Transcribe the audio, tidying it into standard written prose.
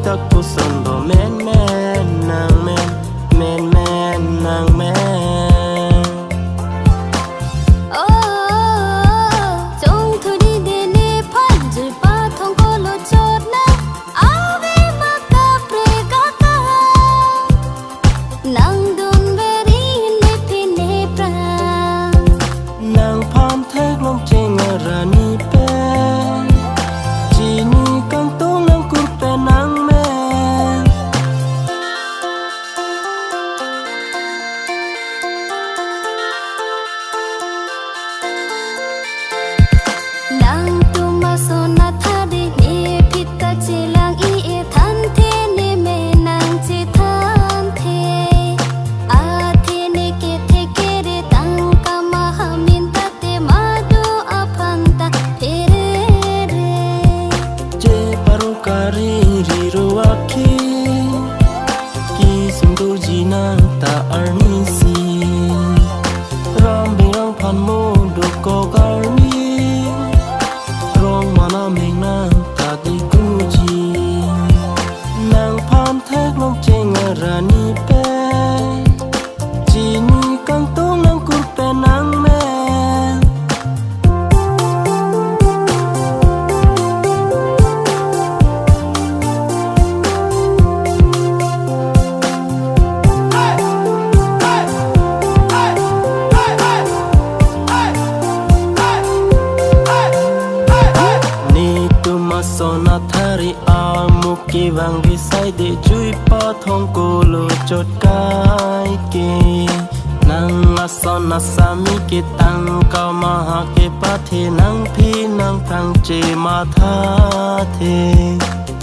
ta cô son đồ men men nàng men men men nàng men ta arnisi ram birang phan mo do ko garni rong mana meng na ta ti kuji nang phan thek long cheng rani pe chini kang tong nang kur pe nang me sona thari amuki vang visai de chui pa thong ko lo chot kai ke nang asona sami ke tang ka ma ke pa the nang phi nang thang che ma tha the